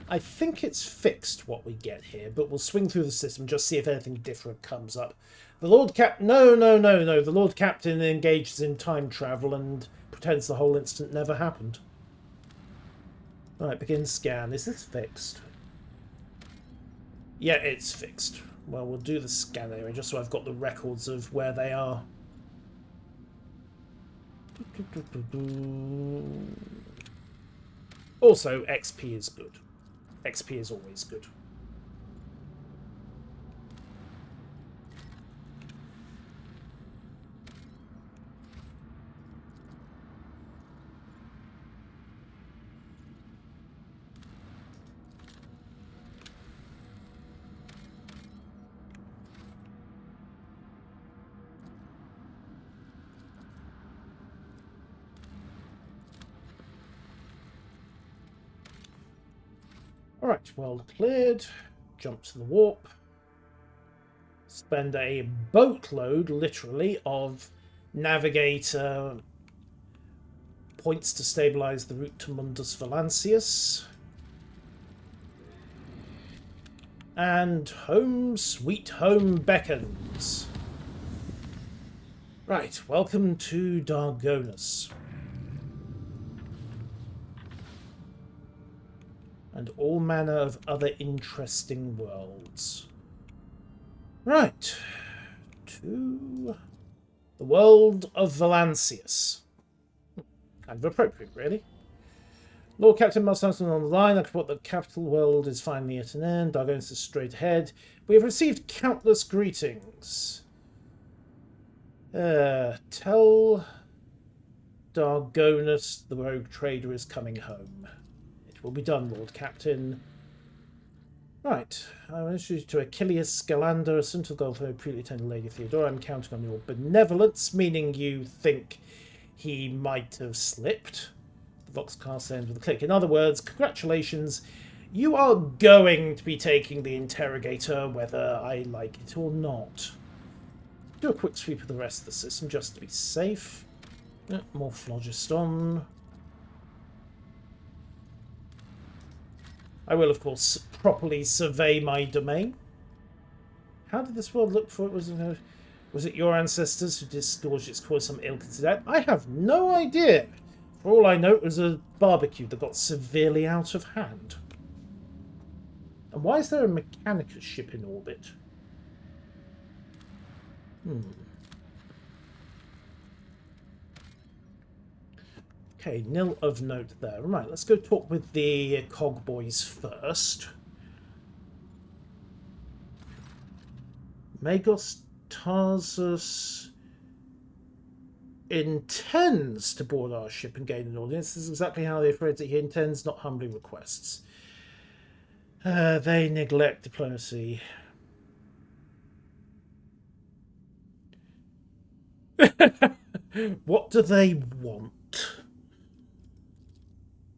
I think it's fixed what we get here, but we'll swing through the system, just see if anything different comes up. The Lord Cap... No, no, no, no. The Lord Captain engages in time travel and pretends the whole incident never happened. Right, begin scan. Is this fixed? Yeah, it's fixed. Well, we'll do the scan anyway, just so I've got the records of where they are. Also, XP is good. XP is always good. Alright, world cleared. Jump to the warp. Spend a boatload, literally, of navigator points to stabilise the route to Mundus Valancius. And home sweet home beckons. Right, welcome to Dargonus. And all manner of other interesting worlds. Right, to the world of Valancius. Kind of appropriate, really. Lord Captain Malstonson on the line. I report that the capital world is finally at an end. Dargonus is straight ahead. We have received countless greetings. Tell Dargonus the rogue trader is coming home. It will be done, Lord Captain. Right, I will introduce you to Achilles Scalander, a son of Golfo, previously attended Lady Theodora. I'm counting on your benevolence, meaning you think he might have slipped. The Voxcast ends with a click. In other words, congratulations, you are going to be taking the interrogator, whether I like it or not. Do a quick sweep of the rest of the system, just to be safe. More phlogiston. I will, of course, properly survey my domain. How did this world look before it was it your ancestors who disgorged its cause some ill-considered death? I have no idea. For all I know, it was a barbecue that got severely out of hand. And why is there a Mechanicus ship in orbit? Okay, nil of note there. Right, let's go talk with the cog boys first. Magos Tarsus intends to board our ship and gain an audience. This is exactly how they phrase it. He intends, not humbly requests. They neglect diplomacy. What do they want?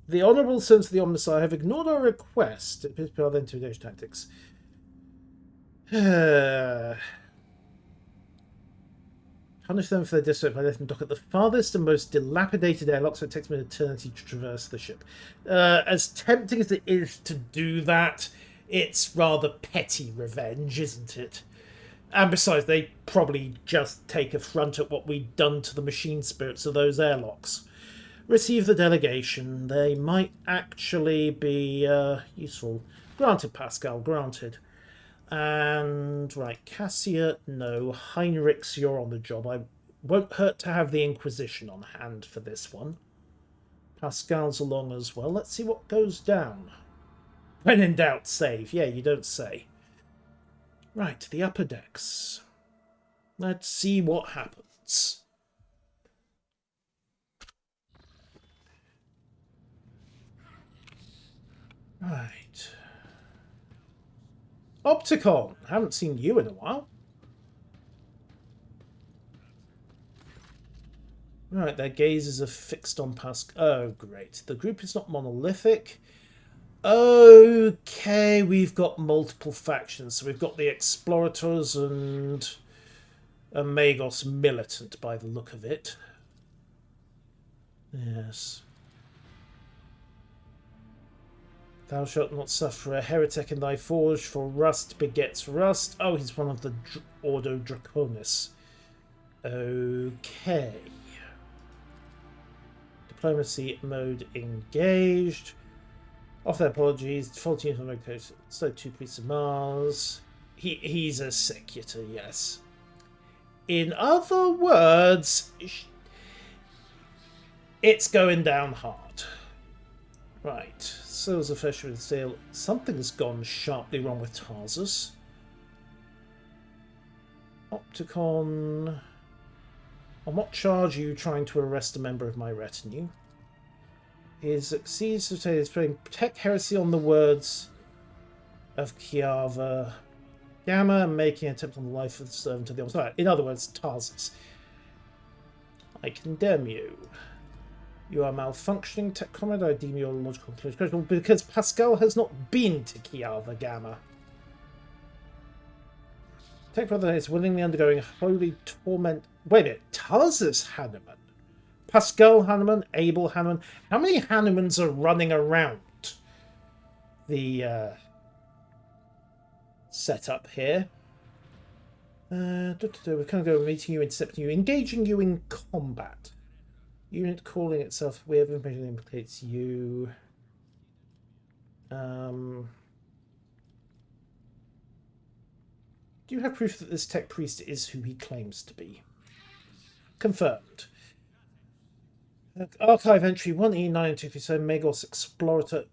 The Honourable Sons of the Omnissiah have ignored our request. It appears to be other intimidation tactics. Punish them for their disrespect by letting them dock at the farthest and most dilapidated airlock, so it takes me an eternity to traverse the ship. As tempting as it is to do that, it's rather petty revenge, isn't it? And besides, they probably just take affront at what we've done to the machine spirits of those airlocks. Receive the delegation. They might actually be useful. Granted, Pascal, granted. And, right, Cassia, no. Heinrichs, you're on the job. I won't hurt to have the Inquisition on hand for this one. Pascal's along as well. Let's see what goes down. When in doubt, save. Yeah, you don't say. Right, the upper decks. Let's see what happens. Right. Opticon! Haven't seen you in a while. Right, their gazes are fixed on Pascal. Oh, great. The group is not monolithic. Okay, we've got multiple factions. So we've got the Explorators and a Magos militant by the look of it. Yes. Thou shalt not suffer a heretic in thy forge, for rust begets rust. Oh, he's one of the Ordo Draconis. Okay. Diplomacy mode engaged. Offer apologies. Default unit on Mechanicus. So 2 priests of Mars. He's a secutor, yes. In other words, it's going down hard. Right. Souls of Flesh with Steel. Something's gone sharply wrong with Tarsus. Opticon. On what charge are you trying to arrest a member of my retinue? He succeeds to say he's putting Protect Heresy on the words of Kiava Gamma and making an attempt on the life of the servant of the Almighty. In other words, Tarsus. I condemn you. You are malfunctioning, Tech Comrade. I deem your logical conclusion critical because Pascal has not been to Kiava Gamma. Tech Brother is willingly undergoing holy torment. Wait a minute, Tarsus Hanneman? Pascal Hanneman? Abel Hanneman? How many Hannemans are running around the setup here? We're kind of going meeting you, intercepting you, engaging you in combat. Unit calling itself. We have information that implicates you. Do you have proof that this tech priest is who he claims to be? Confirmed. Archive entry 1E9237 Magos Explorator.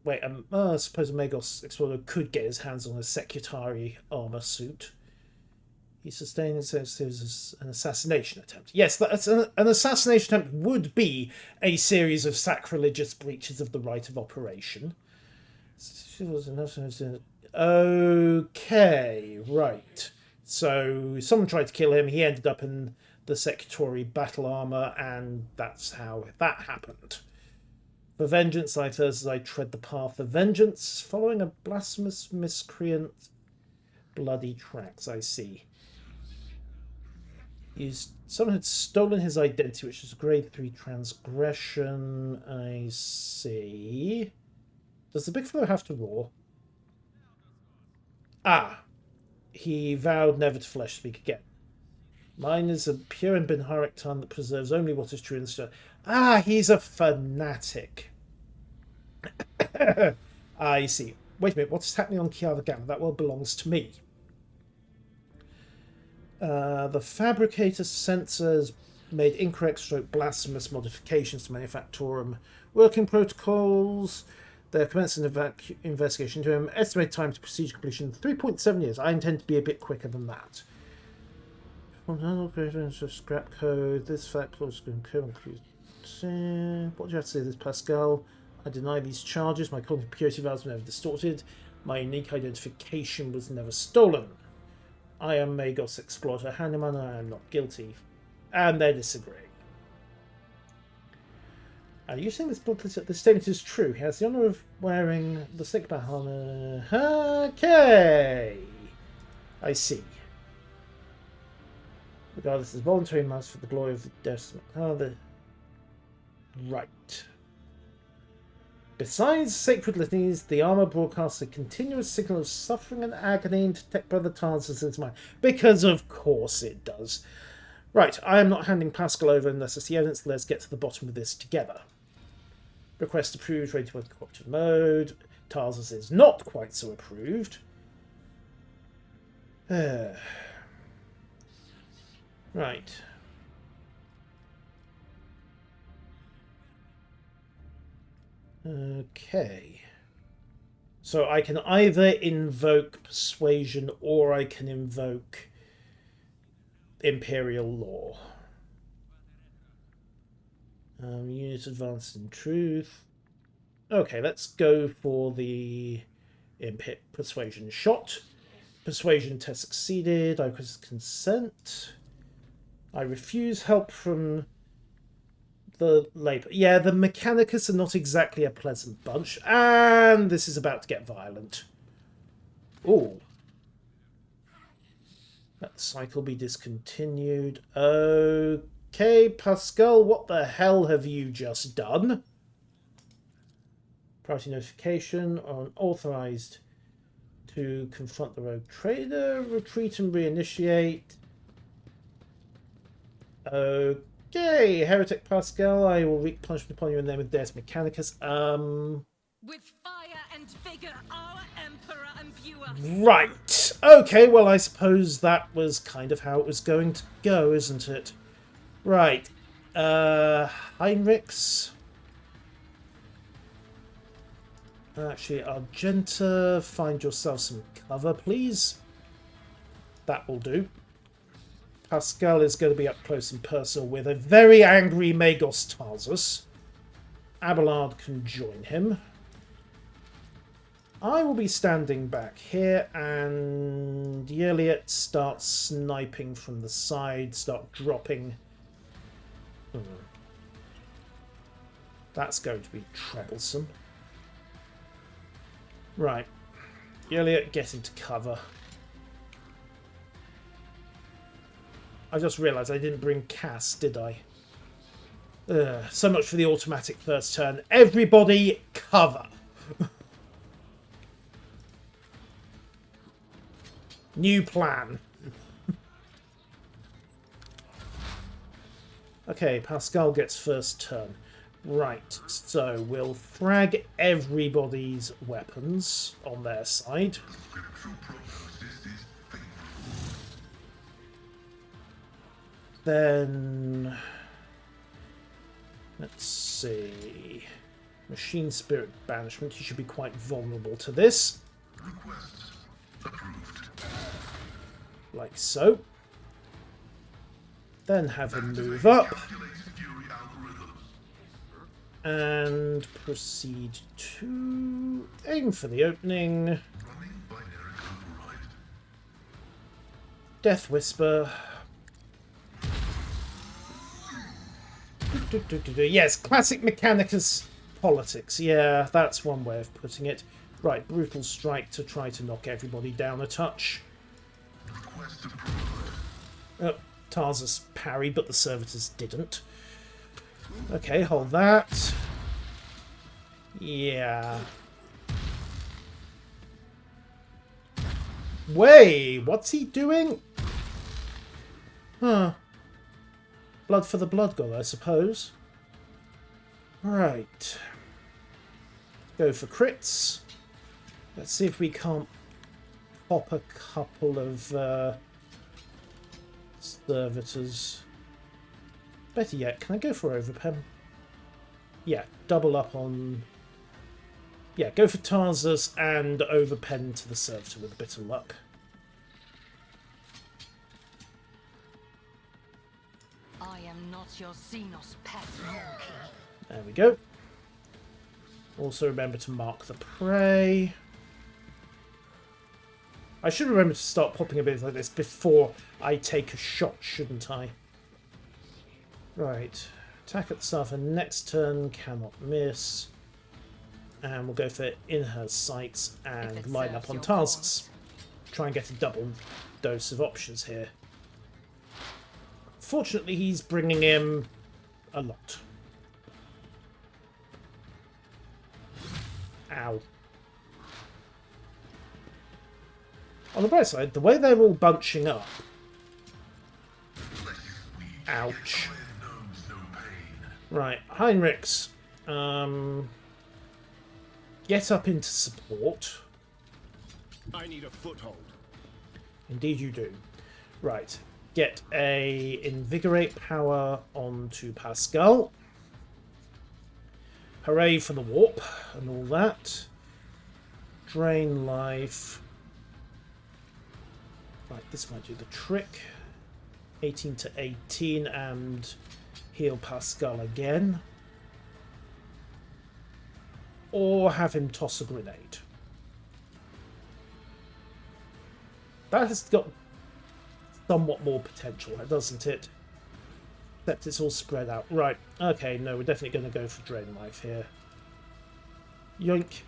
Wait, I suppose a Magos Explorer could get his hands on a Secretary armor suit. He sustained an assassination attempt. Yes, that's an assassination attempt would be a series of sacrilegious breaches of the right of operation. Okay, right. So someone tried to kill him. He ended up in the Secretary battle armor, and that's how that happened. For vengeance, I thirst as I tread the path of vengeance, following a blasphemous miscreant. Bloody tracks, I see. Someone had stolen his identity, which is a grade 3 transgression. I see. Does the big fellow have to roar? Ah. He vowed never to flesh speak again. Mine is a pure and Benharic tongue that preserves only what is true in the story. Ah, he's a fanatic. I see. Wait a minute, what is happening on Kiava Gamma? That well belongs to me. The fabricator sensors made incorrect stroke blasphemous modifications to Manufactorum working protocols. They're commencing an investigation into him. Estimated time to procedure completion 3.7 years. I intend to be a bit quicker than that. Scrap code. This fact was include. What do you have to say to this, Pascal? I deny these charges. My cognitive purity values were never distorted. My unique identification was never stolen. I am Magos Explorer Hanneman, and I am not guilty. And they're disagreeing. Are you saying this statement is true? He has the honour of wearing the Sigma armor. Okay. I see. Regardless of voluntary mass for the glory of the destiny. Right. Besides sacred litanies, the armor broadcasts a continuous signal of suffering and agony into Tech Brother Tarsus's mind. Because of course it does. Right, I am not handing Pascal over unless I see evidence. Let's get to the bottom of this together. Request approved, ready to work in cooperative mode. Tarsus is not quite so approved. Right. Okay. So I can either invoke persuasion or I can invoke imperial law. Unit advanced in truth. Okay, let's go for the persuasion shot. Persuasion test succeeded. I consent. I refuse help from the Labour. Yeah, the Mechanicus are not exactly a pleasant bunch. And this is about to get violent. Ooh. That cycle be discontinued. Okay, Pascal, what the hell have you just done? Priority notification on authorized to confront the rogue trader. Retreat and reinitiate. Okay, Heretic Pascal, I will wreak punishment upon you in the name of Deus Mechanicus. With fire and vigor, our Emperor imbue us. Right. Okay, well, I suppose that was kind of how it was going to go, isn't it? Right. Heinrichs. Actually, Argenta, find yourself some cover, please. That will do. Pascal is going to be up close and personal with a very angry Magos Tarsus. Abelard can join him. I will be standing back here, and Yeliot starts sniping from the side, start dropping. That's going to be troublesome. Right. Yeliot, get into cover. I just realised I didn't bring Cass, did I? So much for the automatic first turn. Everybody cover. New plan. Okay, Pascal gets first turn. Right, so we'll frag everybody's weapons on their side. Then let's see. Machine Spirit Banishment. He should be quite vulnerable to this. Request approved. Like so. Then have him move up. And proceed to aim for the opening. Death Whisper. Yes, classic Mechanicus politics. Yeah, that's one way of putting it. Right, Brutal Strike to try to knock everybody down a touch. Oh, Tarsus parried, but the servitors didn't. Okay, hold that. Yeah. Way, what's he doing? Huh. Blood for the blood god, I suppose. Right. Go for crits. Let's see if we can't pop a couple of servitors. Better yet, can I go for overpen? Yeah, double up on... Yeah, go for Tarsus and overpen to the servitor with a bit of luck. I am not your Xenos pet monkey. There we go. Also remember to mark the prey. I should remember to start popping a bit like this before I take a shot, shouldn't I? Right. Attack at the start of next turn, cannot miss. And we'll go for in her sights and line up on tasks. Try and get a double dose of options here. Fortunately, he's bringing him a lot. Ow. On the bright side, the way they're all bunching up... Ouch. Right, Heinrichs. Get up into support. I need a foothold. Indeed you do. Right. Get a Invigorate power onto Pascal. Hooray for the warp and all that. Drain life. Right, this might do the trick. 18 to 18 and heal Pascal again. Or have him toss a grenade. That has got somewhat more potential, doesn't it? Except it's all spread out. Right, okay, no, we're definitely going to go for Drain Life here. Yoink.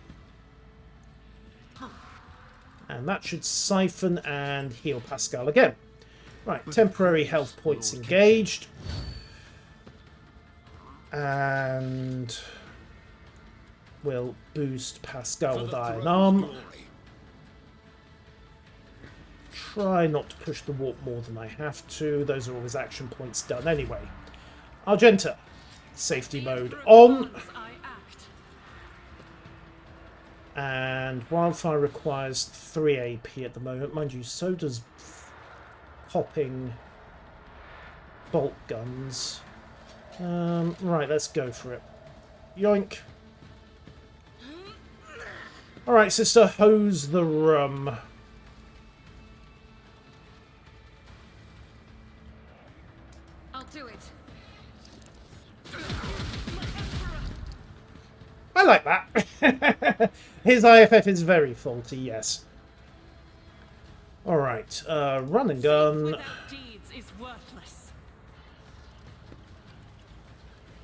And that should siphon and heal Pascal again. Right, temporary health points engaged. And We'll boost Pascal For with the Iron throne's Arm. glory. Try not to push the warp more than I have to. Those are all his action points done anyway. Argenta. Safety mode on. I act. And Wildfire requires 3 AP at the moment. Mind you, so does popping bolt guns. Right, let's go for it. Yoink. Alright, sister, hose the rum. I'll do it. I like that. His IFF is very faulty, yes. Alright, run and gun. Without deeds is worthless.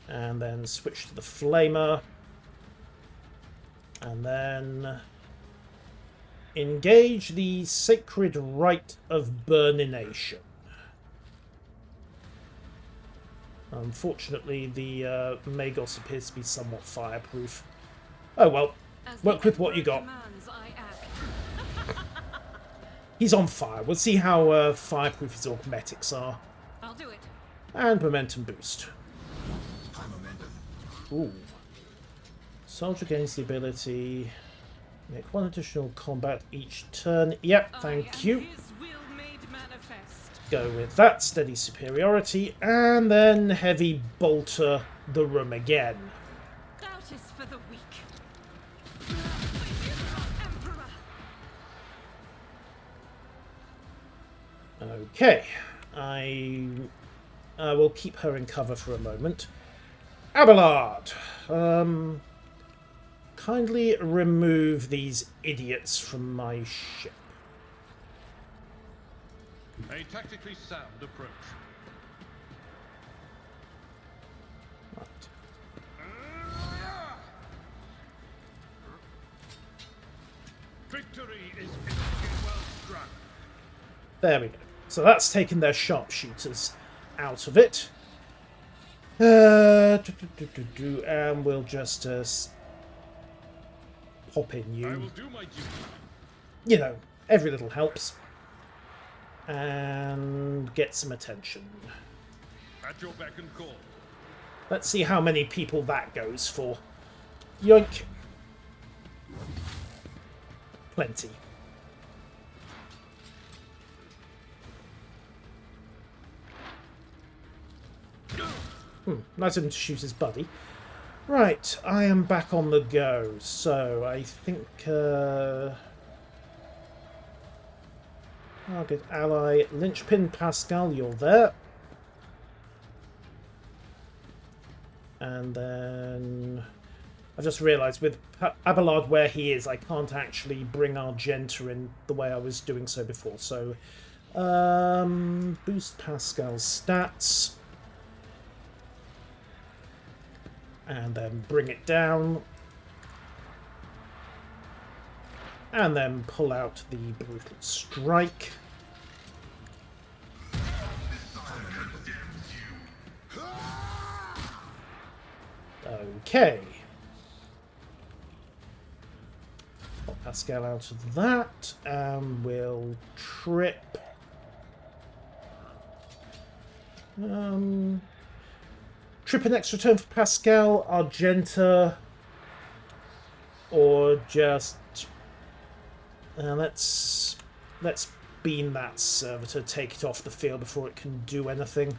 And then switch to the Flamer. And then engage the Sacred Rite of Burnination. Unfortunately, the Magos appears to be somewhat fireproof. Oh well, As work the with what you Emperor got. commands, I act. He's on fire. We'll see how fireproof his augmetics are. I'll do it. And momentum boost. Ooh. Soldier gains the ability... Make 1 additional combat each turn. Yep, thank you. His will made manifest. Go with that. Steady superiority. And then heavy bolter the room again. Doubt is for the weak. Emperor. Okay. I will keep her in cover for a moment. Abelard! Kindly remove these idiots from my ship. A tactically sound approach. Right. Victory is well struck. There we go. So that's taken their sharpshooters out of it. And we'll just pop in I you. will do my duty. You know, every little helps. And get some attention. At your beck and call. Let's see how many people that goes for. Yoink. Plenty. Nice of him to shoot his buddy. Right, I am back on the go. So, I think... Target ally, Linchpin Pascal, you're there. And then... I just realised with Abelard where he is, I can't actually bring Argenta in the way I was doing so before. So, boost Pascal's stats. And then bring it down. And then pull out the Brutal Strike. Okay. Pop Pascal out of that. And we'll trip. Trip an extra turn for Pascal, Argenta, or just let's beam that servitor, take it off the field before it can do anything,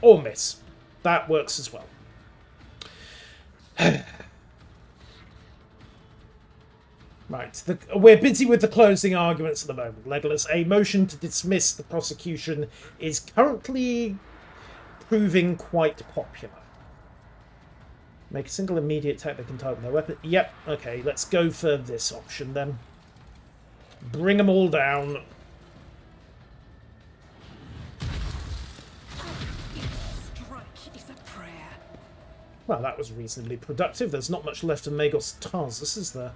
or miss. That works as well. Right, we're busy with the closing arguments at the moment, Legolas. A motion to dismiss the prosecution is currently proving quite popular. Make a single immediate attack that can target their weapon. Yep, okay, let's go for this option then. Bring them all down. Strike is a prayer. Well, that was reasonably productive. There's not much left of Magos Tarsus, is there?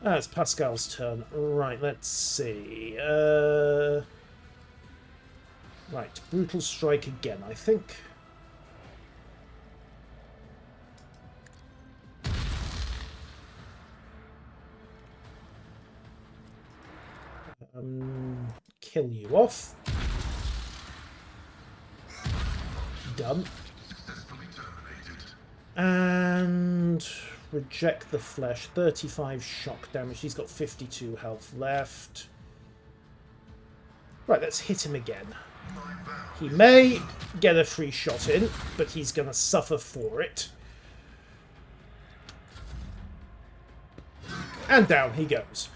Ah, it's Pascal's turn. Right, let's see. Right, Brutal Strike again, I think. Kill you off. Done. And reject the flesh. 35 shock damage. He's got 52 health left. Right, let's hit him again. He may get a free shot in, but he's going to suffer for it. And down he goes.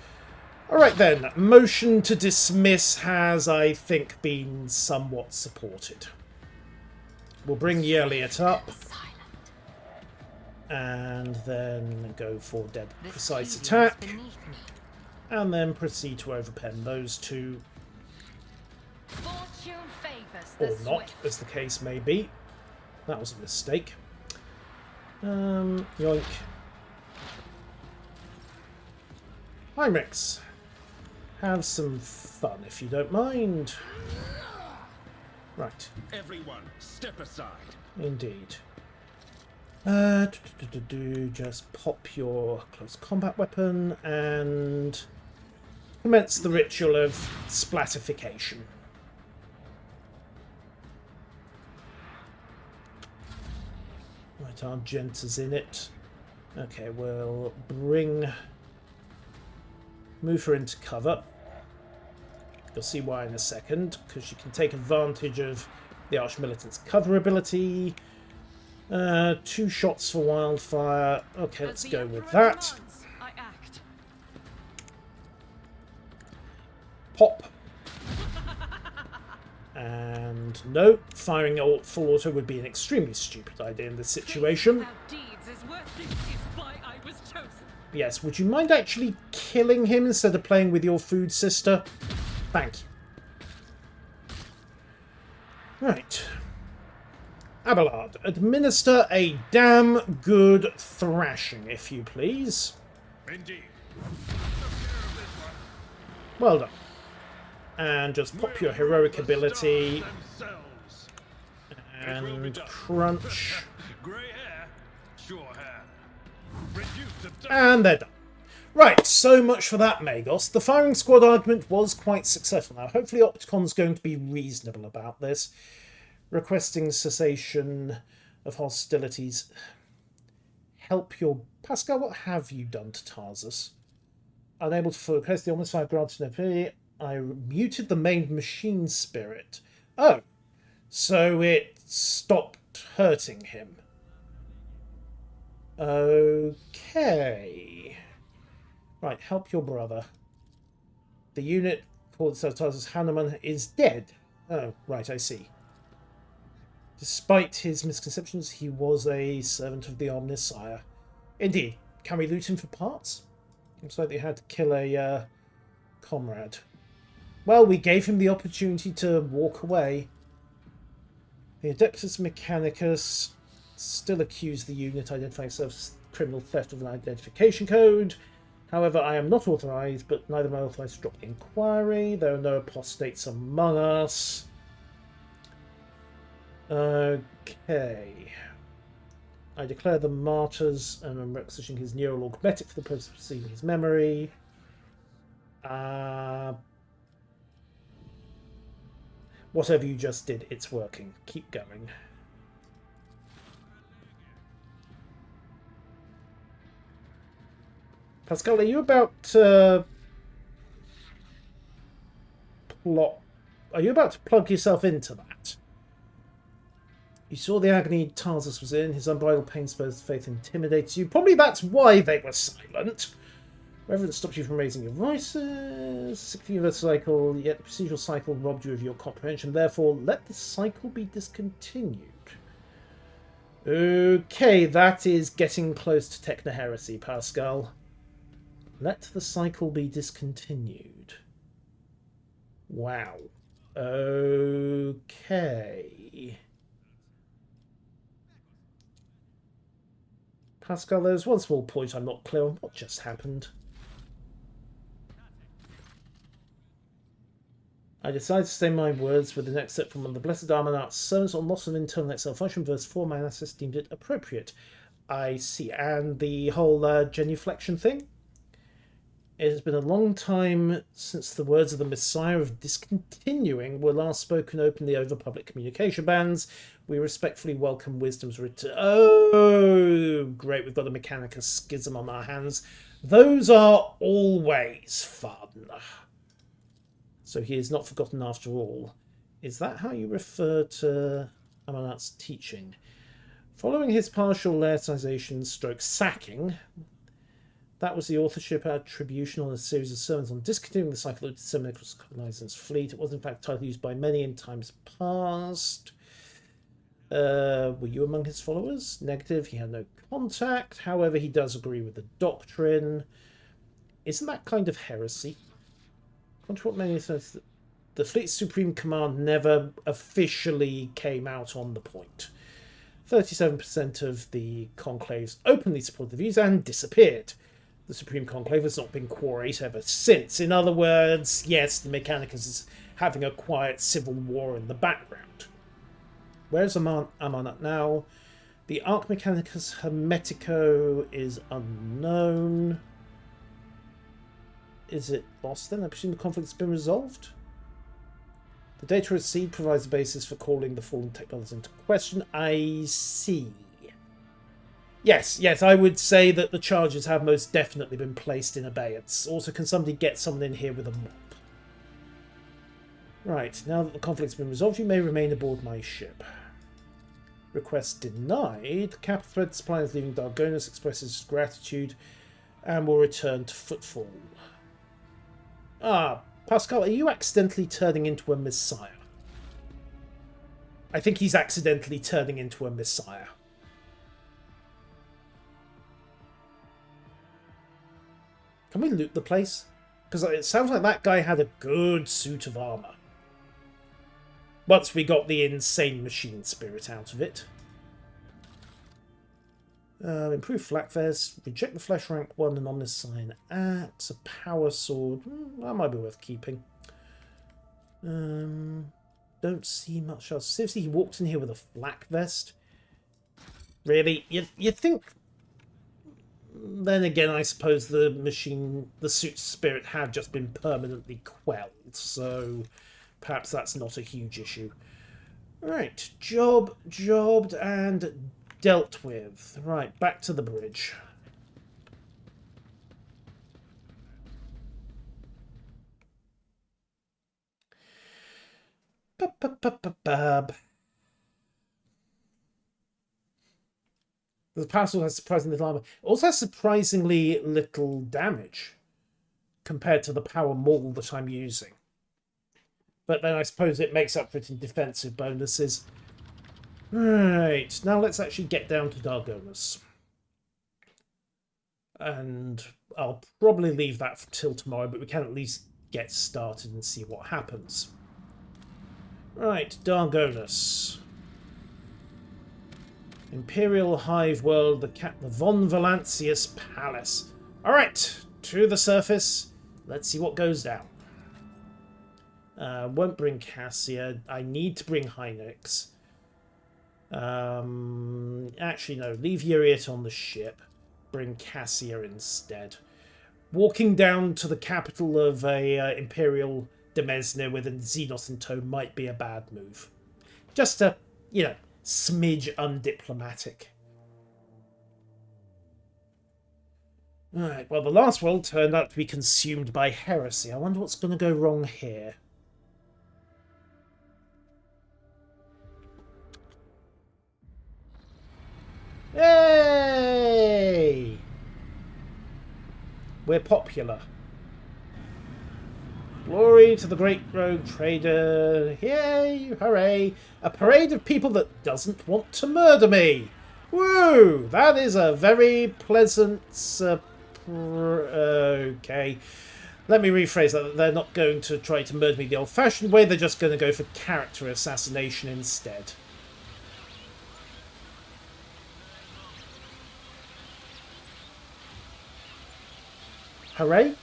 Alright then, motion to dismiss has, I think, been somewhat supported. We'll bring Yerliot up. And then go for dead precise attack. And then proceed to overpen those two. Or not, as the case may be. That was a mistake. Yoink. Heinrichs. Have some fun, if you don't mind. Right. Everyone, step aside. Indeed. Just pop your close combat weapon and commence the ritual of splatification. Right, Argenta's in it. Okay, we'll move her into cover. You'll see why in a second, because she can take advantage of the Archmilitant's cover ability. 2 shots for wildfire. Okay, let's go with that. Pop. And no, firing full auto would be an extremely stupid idea in this situation. Yes, would you mind actually killing him instead of playing with your food sister? Thank you. Right. Abelard, administer a damn good thrashing, if you please. Indeed. Well done. And just pop your heroic ability. And crunch. Grey hair, sure hair. Reduced to dust. And they're done. Right, so much for that, Magos. The firing squad argument was quite successful. Now, hopefully Opticon's going to be reasonable about this. Requesting cessation of hostilities. Help your... Pascal, what have you done to Tarsus? Unable to focus the homicide granted an I muted the main machine spirit. Oh, so it stopped hurting him. Okay. Right, help your brother. The unit called Tarsus Hanneman is dead. Oh, right, I see. Despite his misconceptions, he was a servant of the Omnissiah. Indeed. Can we loot him for parts? Looks like they had to kill a comrade. Well, we gave him the opportunity to walk away. The Adeptus Mechanicus still accused the unit identifying itself as criminal theft of an identification code. However, I am not authorised, but neither am I authorised to drop the inquiry. There are no apostates among us. Okay. I declare them martyrs and I'm requisitioning his neural augmetic for the purpose of receiving his memory. Whatever you just did, it's working. Keep going. Pascal, are you about to Are you about to plug yourself into that? You saw the agony Tarsus was in. His unbridled pain-spurred faith intimidates you. Probably that's why they were silent. Reverence stopped you from raising your voices. Sick universe cycle, yet the procedural cycle robbed you of your comprehension. Therefore, let the cycle be discontinued. Okay, that is getting close to techno-heresy, Pascal. Let the cycle be discontinued. Wow. Okay. Pascal, there's one small point I'm not clear on. What just happened? I decided to say my words with the next step from one of the Blessed Armanat's sermons on loss of internal external function, verse 4, my ancestors deemed it appropriate. I see. And the whole genuflection thing? It has been a long time since the words of the Messiah of discontinuing were last spoken openly over public communication bans. We respectfully welcome Wisdom's return. Oh, great, we've got a Mechanicus schism on our hands. Those are always fun. So he is not forgotten after all. Is that how you refer to Amanat's teaching? Following his partial laicization stroke sacking, that was the authorship attribution on a series of sermons on discontinuing the cycle of disseminating across colonizers' fleet. It was in fact a title used by many in times past. Were you among his followers? Negative. He had no contact. However, he does agree with the doctrine. Isn't that kind of heresy? Contrary to what many says, the fleet's supreme command never officially came out on the point. 37% of the conclaves openly supported the views and disappeared. The Supreme Conclave has not been quorate ever since. In other words, yes, the Mechanicus is having a quiet civil war in the background. Where's Amanat now? The Arch Mechanicus Hermetico is unknown. Is it lost then? I presume the conflict's been resolved? The data received provides the basis for calling the fallen technology into question. I see. Yes, I would say that the charges have most definitely been placed in abeyance. Also, can somebody get someone in here with a mop? Right, now that the conflict's been resolved, you may remain aboard my ship. Request denied. Capital Thread Supply is leaving Dargonus, expresses gratitude, and will return to Footfall. Ah, Pascal, are you accidentally turning into a messiah? I think he's accidentally turning into a messiah. Can we loot the place? Because it sounds like that guy had a good suit of armour. Once we got the insane machine spirit out of it. Improve flak vest. Reject the flesh rank 1 and ominous sign. Axe. A power sword. That might be worth keeping. Don't see much else. Seriously, he walked in here with a flak vest? Really? You think... Then again, I suppose the suit spirit had just been permanently quelled, so perhaps that's not a huge issue. Right, jobbed, and dealt with. Right, back to the bridge. Bab. The parcel has surprisingly little armor. It also has surprisingly little damage compared to the power maul that I'm using. But then I suppose it makes up for it in defensive bonuses. Right, now let's actually get down to Dargonus. And I'll probably leave that till tomorrow, but we can at least get started and see what happens. Right, Dargonus. Imperial Hive World, the Von Valancius Palace. Alright, to the surface. Let's see what goes down. Won't bring Cassia. I need to bring Hynix. Actually, no. Leave Uriet on the ship. Bring Cassia instead. Walking down to the capital of a Imperial Demesne with a Xenos in tow might be a bad move. Just a, smidge undiplomatic. Alright, well, the last world turned out to be consumed by heresy. I wonder what's going to go wrong here. Yay! We're popular. Glory to the great rogue trader. Yay! Hooray! A parade of people that doesn't want to murder me. Woo! That is a very pleasant... okay. Let me rephrase that. They're not going to try to murder me the old-fashioned way. They're just going to go for character assassination instead. Hooray!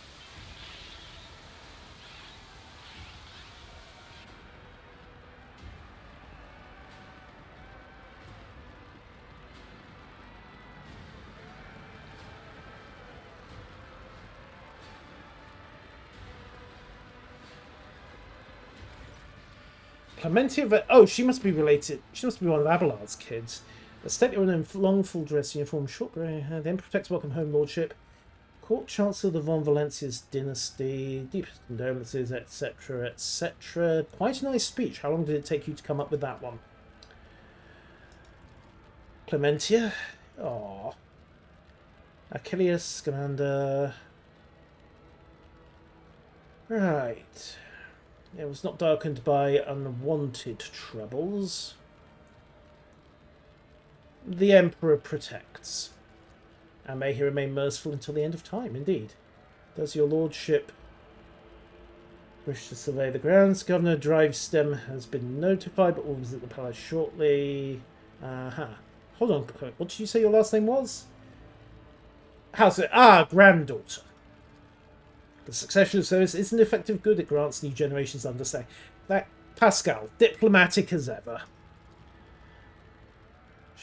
Clementia. Oh, she must be related. She must be one of Abelard's kids. A stately woman in long full dress uniform, short grey hair. The Emperor protects welcome home lordship. Court Chancellor of the Von Valencius dynasty. Deepest condolences, etc., etc. Quite a nice speech. How long did it take you to come up with that one? Clementia. Aww. Achilles, Commander. Right. It was not darkened by unwanted troubles. The Emperor protects. And may he remain merciful until the end of time, indeed. Does your lordship wish to survey the grounds? Governor Drivestem has been notified, but will visit the palace shortly. Hold on, what did you say your last name was? How's it? Granddaughter. The succession of service is an effective good. It grants new generations understanding. That Pascal, diplomatic as ever.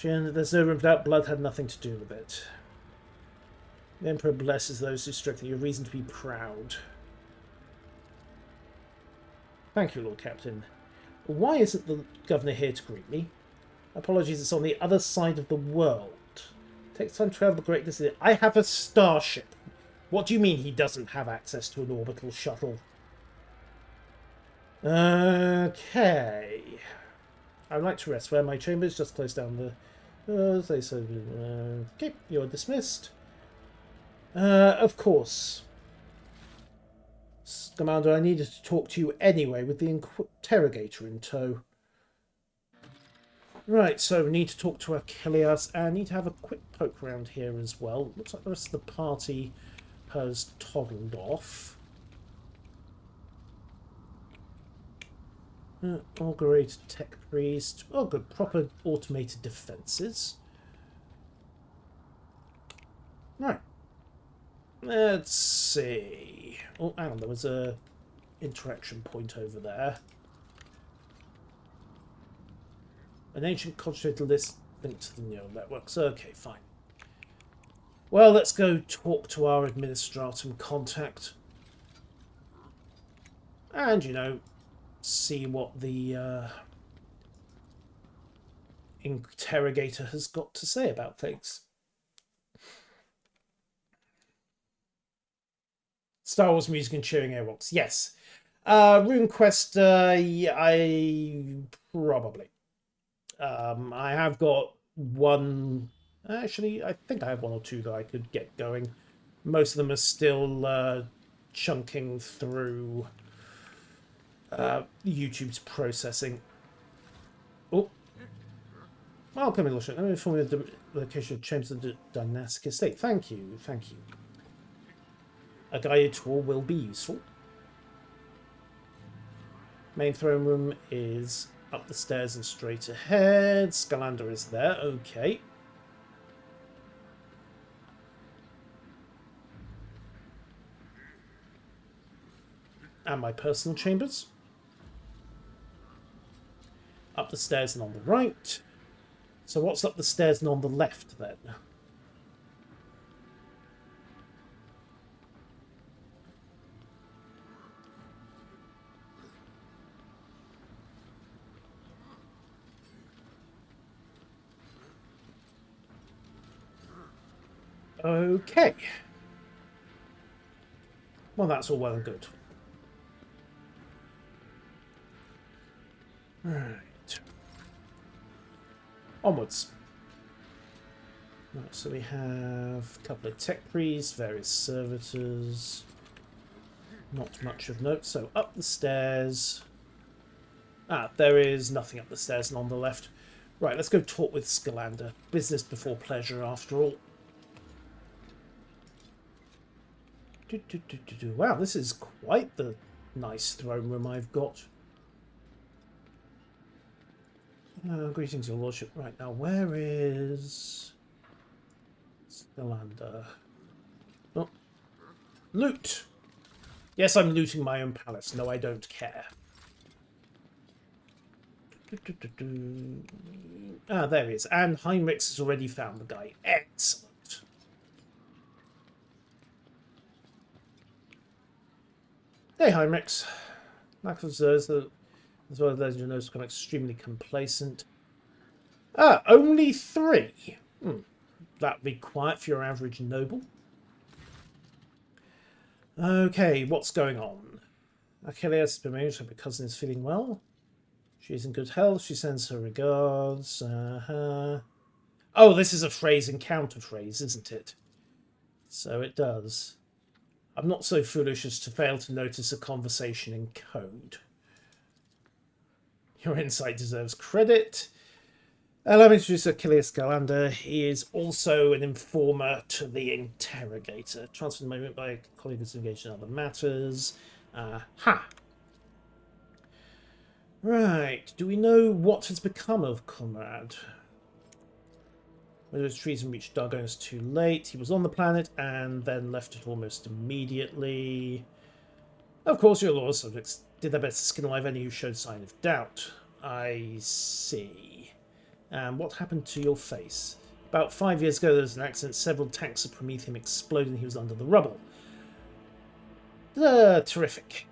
There's no room for doubt. Blood had nothing to do with it. The Emperor blesses those who strengthen your reason to be proud. Thank you, Lord Captain. Why isn't the governor here to greet me? Apologies, it's on the other side of the world. Takes time to travel the great distance. I have a starship. What do you mean he doesn't have access to an orbital shuttle? Okay. I'd like to rest where my chamber is just close down the... okay, you're dismissed. Of course. Commander, I needed to talk to you anyway with the interrogator in tow. Right, so we need to talk to Achilles and need to have a quick poke around here as well. Looks like the rest of the party has toddled off. Augurated tech priest. Oh, good. Proper automated defences. Right. Let's see. Oh, hang on. There was a interaction point over there. An ancient concentrated list linked to the neural networks. Okay, fine. Well, let's go talk to our administratum contact. And, you know, see what the interrogator has got to say about things. Star Wars music and cheering airwalks. Yes. RuneQuest, I probably. I have got one... Actually, I think I have one or two that I could get going. Most of them are still chunking through YouTube's processing. Oh. Welcome, Illusion. Let me inform you of the location of Chambers of the Dynastic Estate. Thank you, thank you. A guided tour will be useful. Main throne room is up the stairs and straight ahead. Scalander is there, okay. And my personal chambers. Up the stairs and on the right. So what's up the stairs and on the left then? Okay. Well, that's all well and good. Right. Onwards. Right, so we have a couple of tech priests, various servitors. Not much of note. So up the stairs. There is nothing up the stairs and on the left. Right, let's go talk with Scalander. Business before pleasure, after all. Wow, this is quite the nice throne room I've got. Greetings, your lordship. Right, now where is Scalander? Oh. Loot! Yes, I'm looting my own palace. No, I don't care. There he is. And Heinrichs has already found the guy. Excellent. Hey, Heinrichs. Max observes that As well as those who know, kind of extremely complacent. Ah, only 3. That'd be quiet for your average noble. Okay, what's going on? Achilles has been arranged that my cousin is feeling well. She's in good health. She sends her regards. Oh, this is a phrase and counter phrase, isn't it? So it does. I'm not so foolish as to fail to notice a conversation in code. Your insight deserves credit. Allow me to introduce Achilles Galander. He is also an informer to the interrogator. Transfer the moment by colleagues engaged in other matters. Right. Do we know what has become of Conrad? Whether his treason reached Dargonis too late. He was on the planet and then left it almost immediately. Of course, your law subjects did their best to skin alive any who showed sign of doubt. I see. And what happened to your face? About 5 years ago, there was an accident. Several tanks of Promethium exploded and he was under the rubble. Terrific.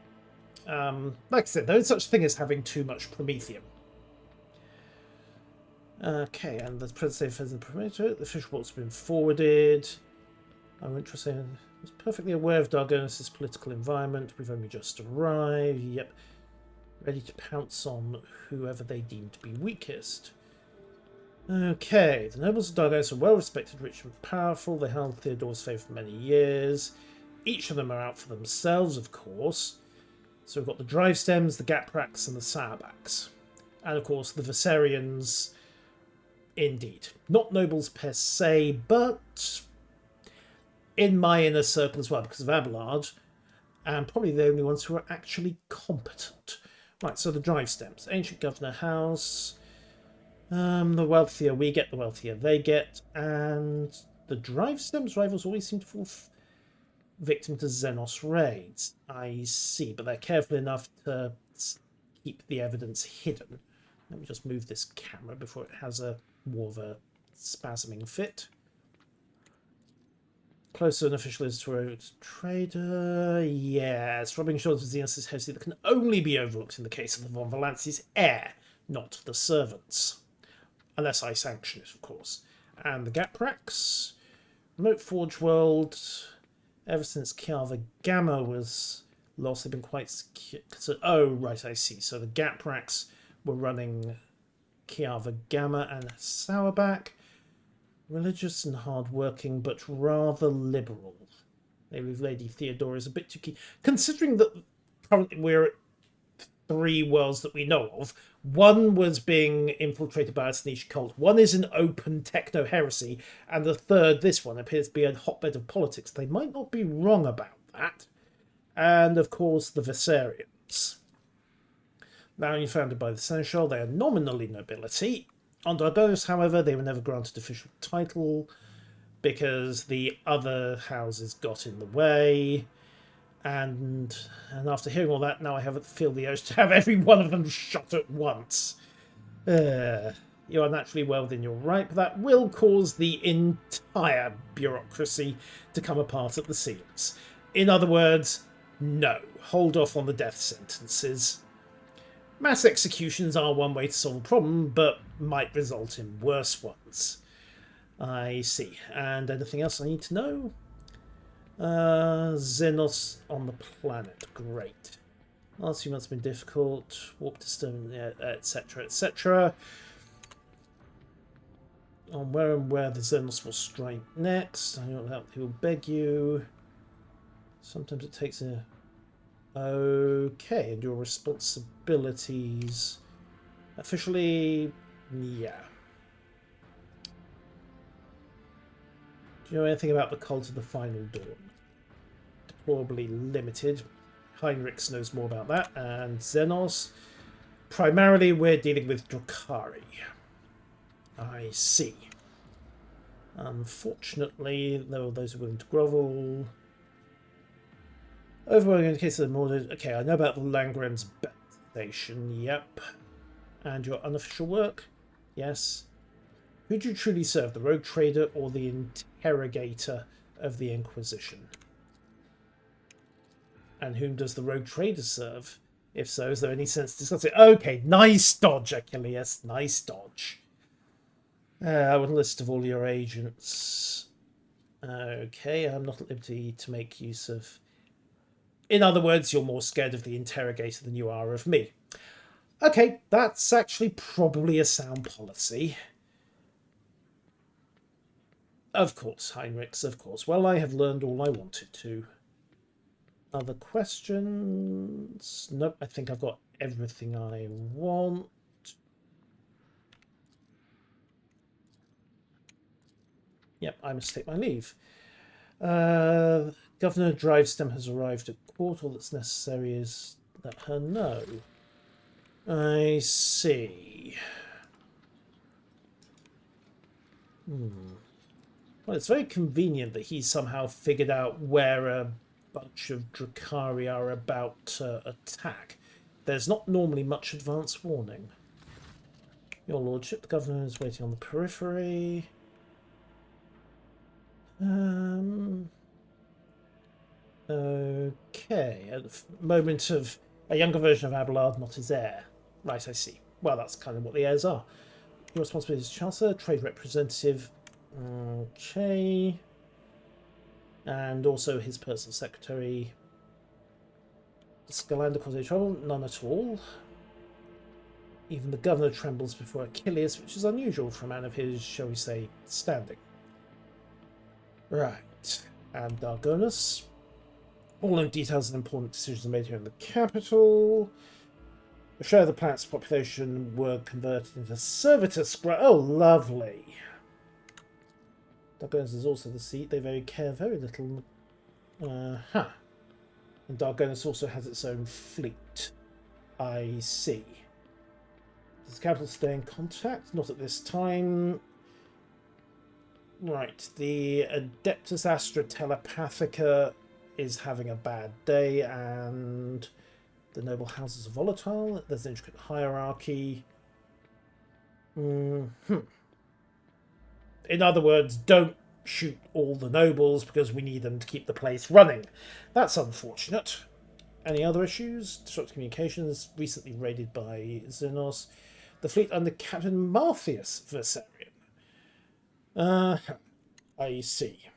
Like I said, there is such thing as having too much Promethium. Okay, and the present state of the Prometheus, the official report's been forwarded. I'm interested. I was perfectly aware of Dargonis' political environment. We've only just arrived. Yep. Ready to pounce on whoever they deem to be weakest. Okay, the nobles of Dargonis are well respected, rich and powerful. They held Theodore's favour for many years. Each of them are out for themselves, of course. So we've got the drive stems, the Gapraks, and the Sauerbachs. And of course the Viserians. Indeed. Not nobles per se, but in my inner circle as well, because of Abelard, and probably the only ones who are actually competent. Right, so the drive stems. Ancient Governor House. The wealthier we get, the wealthier they get. And the drive stems rivals always seem to fall victim to Xenos raids. I see, but they're careful enough to keep the evidence hidden. Let me just move this camera before it has a more of a spasming fit. Closer an official is to a trader. Yes, robbing shoulders of Xenos' heresy that can only be overlooked in the case of the Von Valance's heir, not the servants. Unless I sanction it, of course. And the Gapraks. Remote Forge World. Ever since Kiava Gamma was lost, they've been quite... Oh, right, I see. So the Gapraks were running Kiava Gamma and Sauerbach. Religious and hard-working, but rather liberal. They believe Lady Theodora is a bit too keen. Considering that currently we're at 3 worlds that we know of. One was being infiltrated by a niche cult. One is an open techno-heresy. And the third, this one, appears to be a hotbed of politics. They might not be wrong about that. And, of course, the Viserians. Now founded by the Seneschal, they are nominally nobility. On Dargonis, however, they were never granted official title because the other houses got in the way. And after hearing all that, now I feel the urge to have every one of them shot at once. You are naturally well within your right, but that will cause the entire bureaucracy to come apart at the seams. In other words, no. Hold off on the death sentences. Mass executions are one way to solve a problem, but might result in worse ones. I see. And anything else I need to know? Xenos on the planet. Great. Last few months have been difficult. Warp system, etc., etc. On where the Xenos will strike next. I don't know, he will beg you. Sometimes it takes a... Okay, and your responsibilities... Officially, yeah. Do you know anything about the Cult of the Final Dawn? Deplorably limited. Heinrichs knows more about that, and Xenos. Primarily, we're dealing with Drukhari. I see. Unfortunately, there are those who are willing to grovel. Overwhelming in the case of the murder. Okay, I know about the Langren's belt station. Yep. And your unofficial work? Yes. Who do you truly serve, the rogue trader or the interrogator of the Inquisition? And whom does the rogue trader serve? If so, is there any sense discussing? Okay, nice dodge, Achilles. Nice dodge. I would list of all your agents. Okay, I'm not at liberty to make use of... In other words, you're more scared of the interrogator than you are of me. Okay, that's actually probably a sound policy. Of course, Heinrichs, of course. Well, I have learned all I wanted to. Other questions? Nope, I think I've got everything I want. Yep, I must take my leave. Governor Drivestem has arrived at court. All that's necessary is let her know. I see. Well, it's very convenient that he somehow figured out where a bunch of Drakari are about to attack. There's not normally much advance warning. Your lordship, the governor is waiting on the periphery. Okay, at the moment of a younger version of Abelard, not his heir. Right, I see. Well, that's kind of what the heirs are. Your responsibility as Chancellor, trade representative. Okay. And also his personal secretary. Scalander cause any trouble? None at all. Even the governor trembles before Achilles, which is unusual for a man of his, shall we say, standing. Right. And Dargonus. All known details and important decisions are made here in the capital. A share of the planet's population were converted into servitors. Oh, lovely. Dargonus is also the seat. They care very little. And Dargonus also has its own fleet. I see. Does the capital stay in contact? Not at this time. Right. The Adeptus Astra Telepathica is having a bad day, and the noble houses are volatile. There's an intricate hierarchy. In other words, don't shoot all the nobles because we need them to keep the place running. That's unfortunate. Any other issues? Disrupted communications, recently raided by Xenos. The fleet under Captain Marthius Versarian. I see.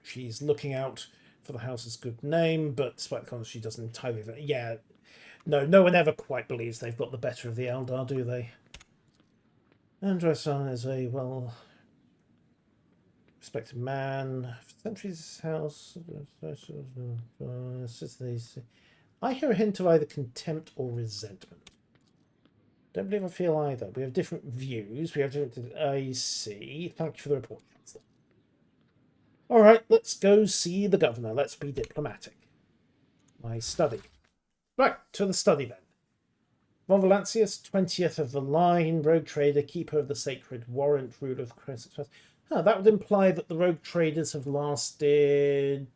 She's looking out for the house's good name, but despite the comments, she doesn't entirely... Yeah, no one ever quite believes they've got the better of the Eldar, do they? Andresan is a well-respected man. For centuries, his house... I hear a hint of either contempt or resentment. Don't believe I feel either. We have different views. We have different... I see. Thank you for the report, Chancellor. All right, let's go see the governor. Let's be diplomatic. My study. Right, to the study then. Von Valancius, 20th of the line, rogue trader, keeper of the sacred warrant, ruler of Crescent. That would imply that the rogue traders have lasted...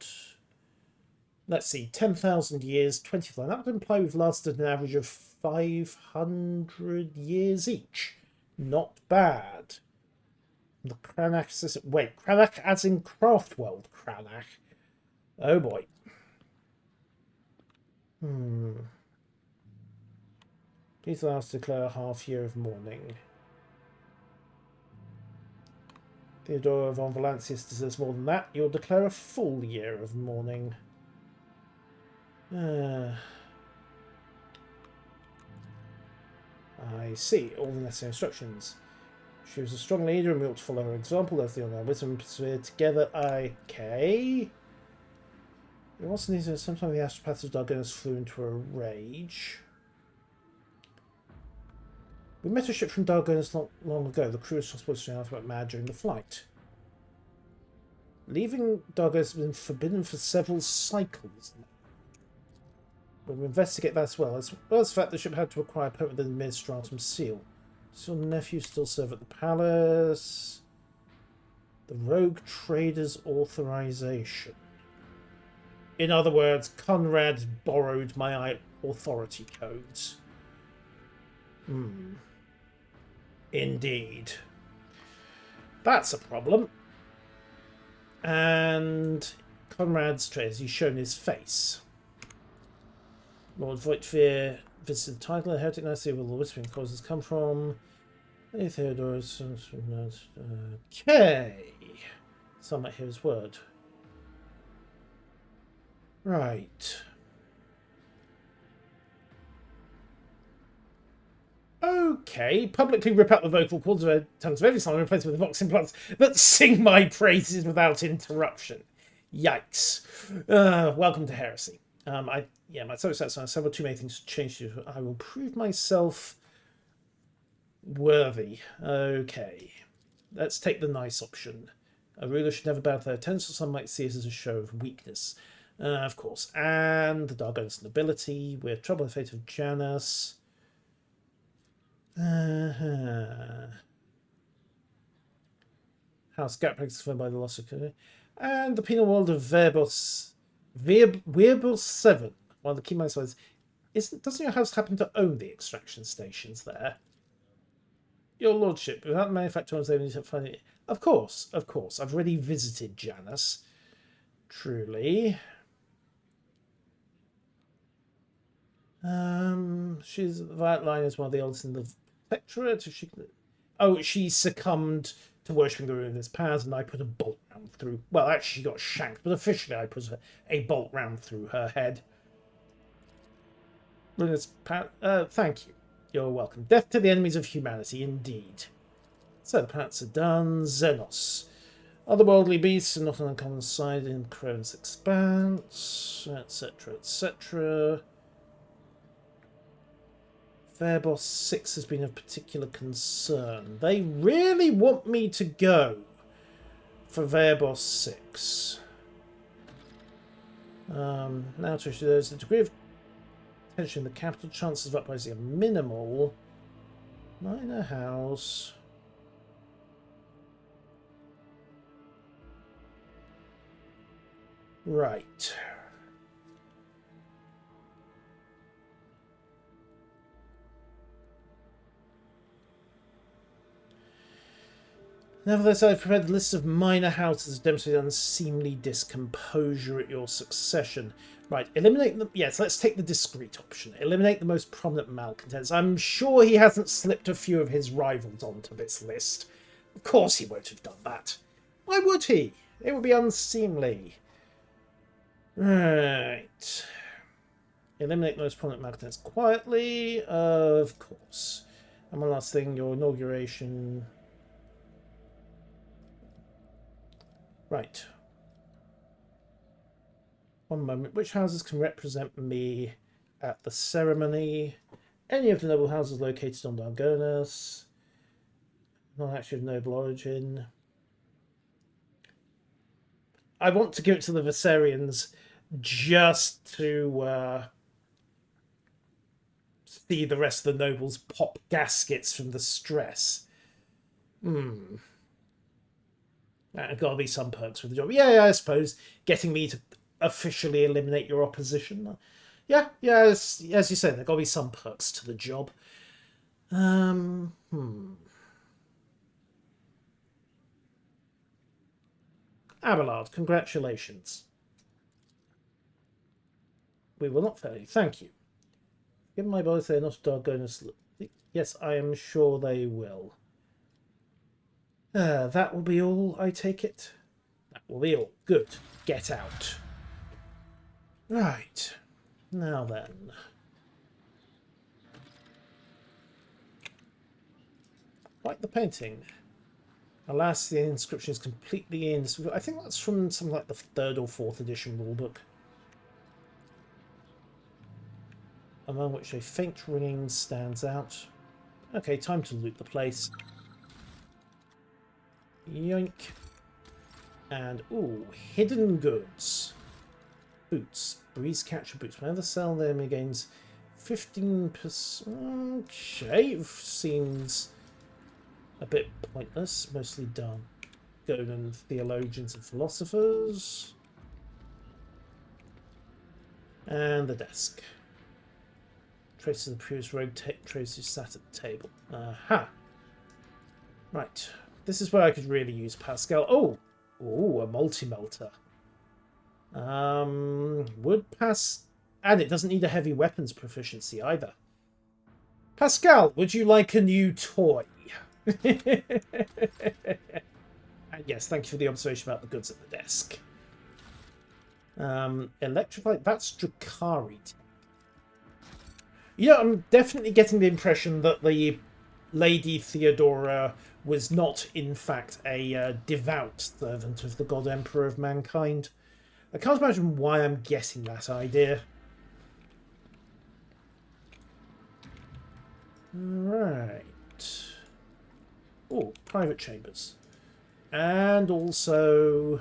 Let's see, 10,000 years, 20th line. That would imply we've lasted an average of 500 years each. Not bad. The Cranach system. Wait, Cranach as in Craftworld Cranach. Oh boy. Please allow us to declare a half year of mourning. Theodora von Valancius deserves more than that. You'll declare a full year of mourning. I see. All the necessary instructions. She was a strong leader and we ought to follow her example. There's the honor wisdom and persevere together. Okay. It wasn't easy. Sometimes the astropaths of Dargonus flew into a rage. We met a ship from Dargonus not long ago. The crew was supposed to out about mad during the flight. Leaving Dargonus has been forbidden for several cycles. We'll investigate that as well. As well as the fact the ship had to acquire a permit with the Administratum seal. Does your nephew still serve at the palace? The rogue trader's authorization. In other words, Conrad borrowed my authority codes. Indeed. That's a problem. And Conrad's traders, he's shown his face. Lord Voigtveer visited the title. The heretic now see where the whispering causes come from. Hey, Theodorus. Okay. Some might hear his word. Right. Okay. Publicly rip out the vocal cords of tongues of every song and replace it with vox implants that sing my praises without interruption. Yikes. Welcome to heresy. My subject satisfied several too many things to change. I will prove myself worthy. Okay. Let's take the nice option. A ruler should never bow to their attendants, so some might see it as a show of weakness. Of course. And the Dargonus nobility. We're troubled with the fate of Janus. House Gaprex confirmed by the loss of... And the penal world of Verbos 7. One of the key minds was, doesn't your house happen to own the extraction stations there? Your lordship, without the manufacturers, they need to find it. Of course. I've already visited Janus. Truly. She's that line is one of the oldest in the protectorate. She succumbed to worshipping the ruin of his powers, and I put a bolt round through. Well, actually, she got shanked, but officially, I put a bolt round through her head. Thank you. You're welcome. Death to the enemies of humanity, indeed. So the planets are done. Xenos. Otherworldly beasts are not an uncommon sight in Crone's expanse, etc., etc. Verbos 6 has been of particular concern. They really want me to go for Verbos 6. Now to issue those, the degree of tension in the capital, chances of uprising are minimal. Minor house. Right. Nevertheless, I've prepared a list of minor houses to demonstrate unseemly discomposure at your succession. Right, eliminate them. Yes, let's take the discreet option. Eliminate the most prominent malcontents. I'm sure he hasn't slipped a few of his rivals onto this list. Of course he won't have done that. Why would he? It would be unseemly. Right. Eliminate the most prominent malcontents quietly. Of course. And one last thing, your inauguration... Right. One moment. Which houses can represent me at the ceremony? Any of the noble houses located on Dargonus. Not actually of noble origin. I want to give it to the Viserians just to see the rest of the nobles pop gaskets from the stress. Gotta be some perks with the job. Yeah, I suppose. Getting me to officially eliminate your opposition. Yeah, as you said, there gotta be some perks to the job. Abelard, congratulations. We will not fail you. Thank you. Given my boys, they are not Dargonus. Yes, I am sure they will. That will be all, I take it. That will be all. Good. Get out. Right. Now then. Like the painting. Alas, the inscription is completely in... I think that's from something like the 3rd or 4th edition rulebook. Among which a faint ringing stands out. Okay, time to loot the place. Yoink. And, ooh, hidden goods. Boots. Breeze catcher boots. Whenever sell them, it gains 15%. Okay, seems a bit pointless. Mostly done. Golden theologians and philosophers. And the desk. Traces of the previous rogue trace who sat at the table. Aha. Right. This is where I could really use Pascal. Oh, a multi-melter. Would And it doesn't need a heavy weapons proficiency either. Pascal, would you like a new toy? And yes, thank you for the observation about the goods at the desk. Electrified, that's Drakari. Yeah, I'm definitely getting the impression that the Lady Theodora was not, in fact, a devout servant of the God Emperor of Mankind. I can't imagine why I'm getting that idea. Right. Oh, private chambers. And also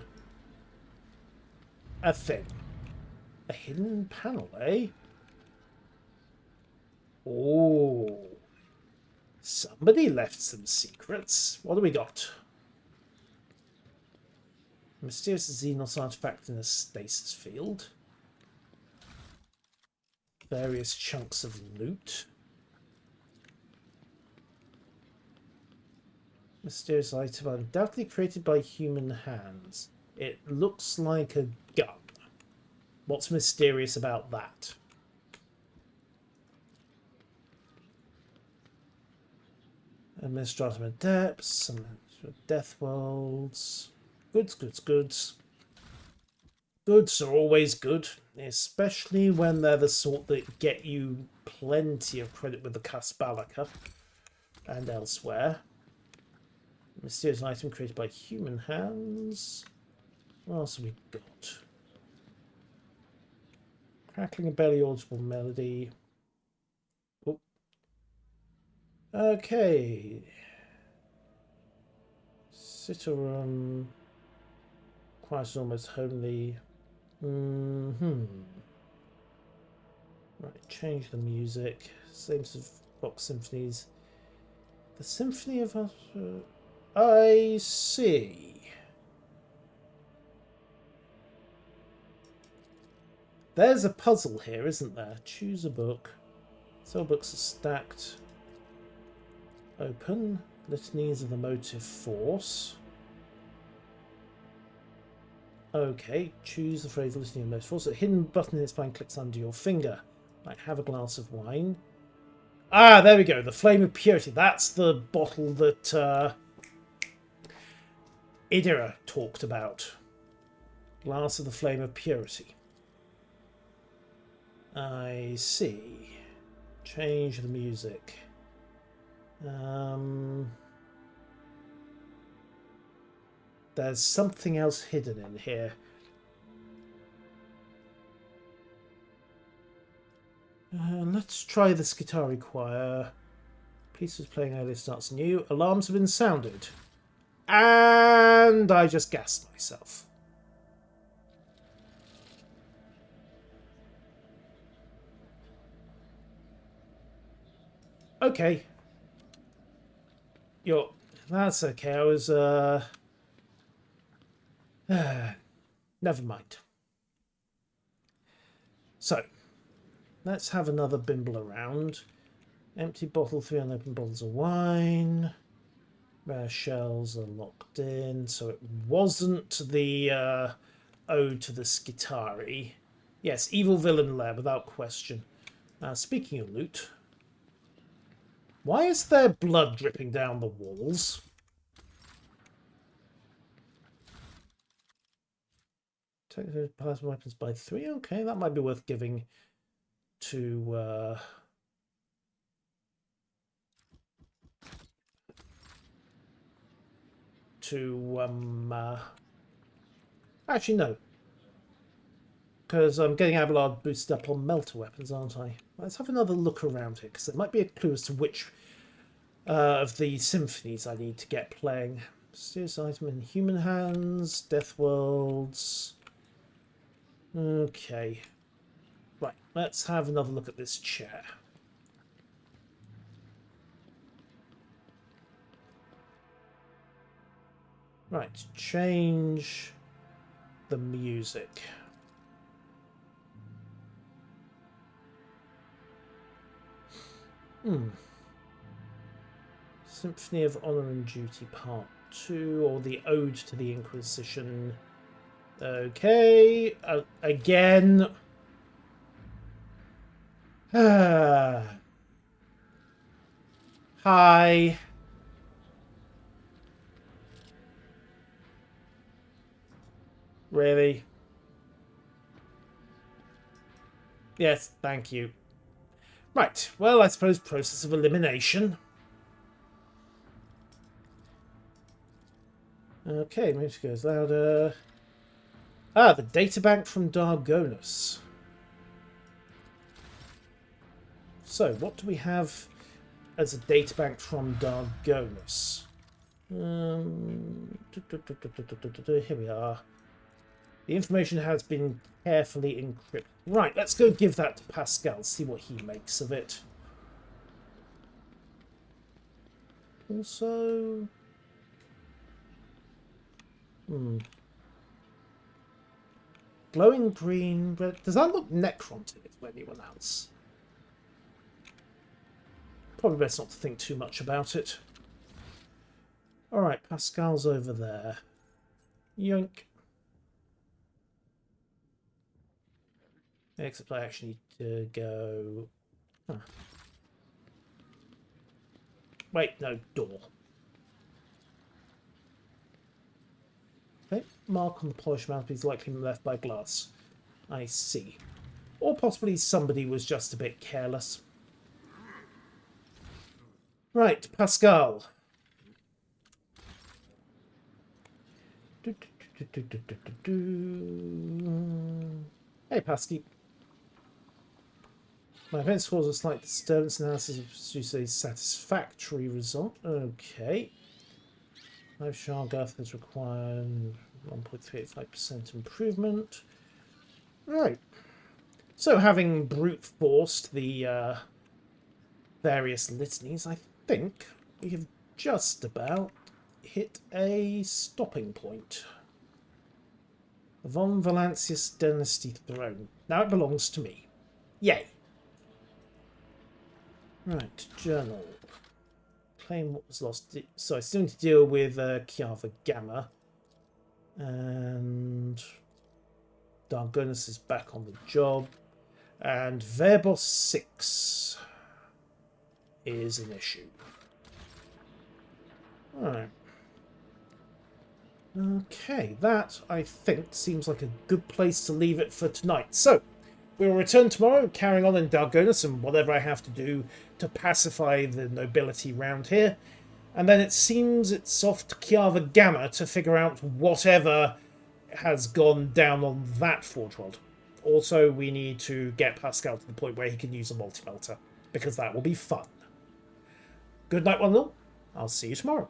a thing. A hidden panel, eh? Oh. Somebody left some secrets. What do we got? Mysterious Xenos artifact in a stasis field. Various chunks of loot. Mysterious item undoubtedly created by human hands. It looks like a gun. What's mysterious about that? Administratum of Depths, some Death Worlds. Goods, goods, goods. Goods are always good, especially when they're the sort that get you plenty of credit with the Kasbalaka and elsewhere. Mysterious item created by human hands. What else have we got? Crackling a barely audible melody. Oh. Okay. Citarum. Quiet is almost homely. Right, change the music. Same sort of Vox symphonies. The Symphony of... I see. There's a puzzle here, isn't there? Choose a book. So books are stacked. Open. Litanies of the motive force. Okay, choose the phrase Litany of the motive force. A hidden button in its spine clicks under your finger. Like, have a glass of wine. Ah, there we go. The Flame of Purity. That's the bottle that Idira talked about. Glass of the Flame of Purity. I see. Change the music. There's something else hidden in here. Let's try the Skitari Choir. Piece was playing earlier, starts new. Alarms have been sounded. And I just gassed myself. Okay. That's okay. I was, never mind. So, let's have another bimble around. Empty bottle, 3 unopened bottles of wine. Rare shells are locked in, so it wasn't the ode to the Skitari. Yes, evil villain lair, without question. Speaking of loot, why is there blood dripping down the walls? Take plasma weapons by 3. Okay, that might be worth giving to actually no, because I'm getting Abelard boosted up on melter weapons, aren't I? Let's have another look around here, because there might be a clue as to which of the symphonies I need to get playing. Mysterious item in human hands, Death Worlds. Okay. Right, let's have another look at this chair. Right, change the music. Symphony of Honor and Duty Part 2, or the Ode to the Inquisition. Okay, again. Hi. Really? Yes, thank you. Right, well, I suppose process of elimination. Okay, music goes louder. Ah, the databank from Dargonus. So, what do we have as a databank from Dargonus? Here we are. The information has been carefully encrypted. Right, let's go give that to Pascal, see what he makes of it. Also... Glowing green, but does that look necrontic to anyone else? Probably best not to think too much about it. Alright, Pascal's over there. Yoink. Except I actually need to go... Huh. Wait, no, door. Okay, mark on the polished mouthpiece likely left by glass. I see. Or possibly somebody was just a bit careless. Right, Pascal. Hey, Pasky. My event scores a slight disturbance analysis produces a satisfactory result. Okay. 5 Shargath has required 1.35% improvement. Right. So, having brute forced the various litanies, I think we have just about hit a stopping point. Von Valancius Dynasty Throne. Now it belongs to me. Yay. Right, journal. Claim what was lost. So I still need to deal with Kiava Gamma. And Dargonus is back on the job. And Verbos 6 is an issue. Alright. Okay, that, I think, seems like a good place to leave it for tonight. So, we'll return tomorrow, carrying on in Dargonus and whatever I have to do to pacify the nobility round here. And then it seems it's off to Kiava Gamma to figure out whatever has gone down on that Forge World. Also, we need to get Pascal to the point where he can use a multi-melter, because that will be fun. Good night, one and all. I'll see you tomorrow.